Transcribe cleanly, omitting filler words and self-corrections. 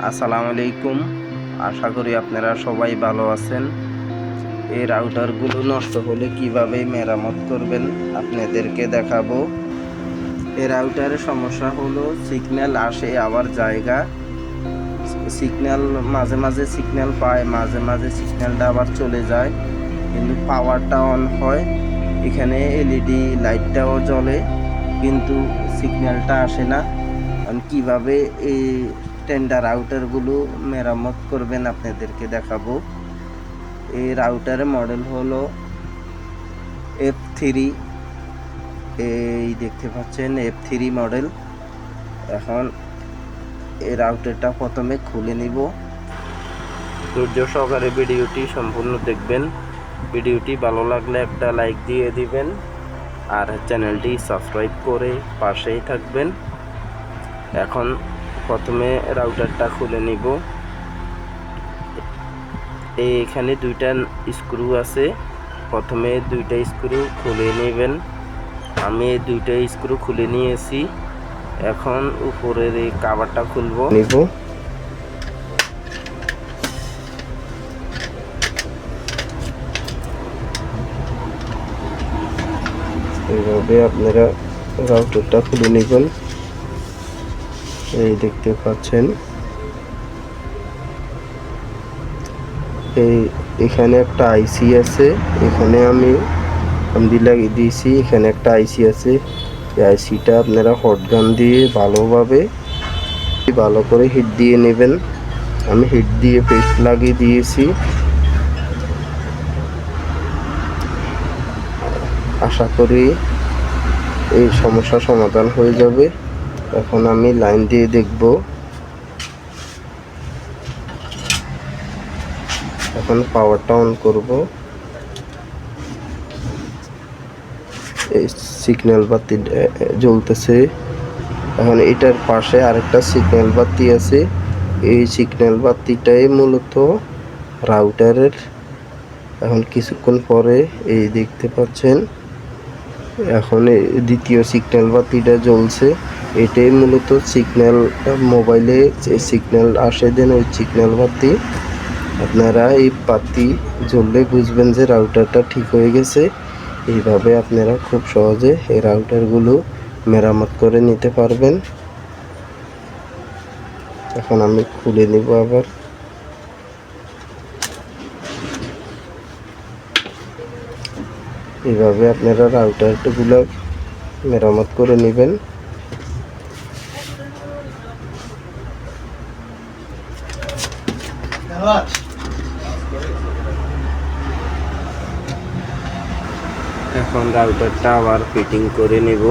আসসালামু আলাইকুম। আশা করি আপনারা সবাই ভালো আছেন। এই রাউটারগুলো নষ্ট হলে কিভাবে মেরামত করবেন আপনাদেরকে দেখাবো। এই রাউটারের সমস্যা হলো সিগন্যাল আসে আবার জায়গা, সিগন্যাল মাঝে মাঝে সিগন্যাল পায়, মাঝে মাঝে সিগন্যালটা আবার চলে যায়, কিন্তু পাওয়ারটা অন হয়, এখানে এলইডি লাইটটাও জ্বলে, কিন্তু সিগন্যালটা আসে না। কিভাবে এই টেন্ডার রাউটারগুলো মেরামত করবেন আপনাদেরকে দেখাবো। এই রাউটারের মডেল হলো F3, এই দেখতে পাচ্ছেন F3 মডেল। এখন এই রাউটারটা প্রথমে খুলে নিব। ধৈর্য সহকারে ভিডিওটি সম্পূর্ণ দেখবেন। ভিডিওটি ভালো লাগলে একটা লাইক দিয়ে দিবেন আর চ্যানেলটি সাবস্ক্রাইব করে পাশেই থাকবেন। এখন প্রথমে রাউটারটা খুলে নিব। এখানে দুইটা স্ক্রু আছে, প্রথমে দুইটা স্ক্রু খুলে নেবেন। আমি এই দুইটা স্ক্রু খুলে নিয়েছি। এখন উপরের এই কভারটা খুলবো নিব। এইভাবে আপনারা রাউটারটা খুলে নেবেন। এই দেখতে পাচ্ছেন এখানে একটা আইসি আছে, এখানে আমি লাগিয়ে দিয়েছি। এখানে একটা আইসি আছে, এই আইসিটা আপনারা হটগান দিয়ে ভালো করে হিট দিয়ে নেবেন। আমি হিট দিয়ে পেস্ট লাগিয়ে দিয়েছি। আশা করি এই সমস্যার সমাধান হয়ে যাবে। এখন আমি লাইন দিয়ে দেখব। এখন পাওয়ারটা অন করব। এই সিগন্যাল বাতি জ্বলতেছে। এখন এটার পাশে আরেকটা সিগন্যাল বাতি আছে। এই সিগন্যাল বাতিটাই মূলত রাউটারের। এখন কিছুক্ষণ পরে এই দেখতে পাচ্ছেন এখন দ্বিতীয় সিগন্যাল বাতিটা জ্বলছে। এটাই মূলত সিগন্যাল, মোবাইলে যে সিগন্যাল আসে দেন ওই সিগন্যাল বাতি। আপনারা এই বাতি জ্বললে বুঝবেন যে রাউটারটা ঠিক হয়ে গেছে। এইভাবে আপনারা খুব সহজে এই রাউটারগুলো মেরামত করে নিতে পারবেন। এখন আমি খুলে নিব আবার। এইভাবে আপনারা রাউটারগুলো মেরামত করে নেবেন। এখন রাউটারটা আবার ফিটিং করে নেব।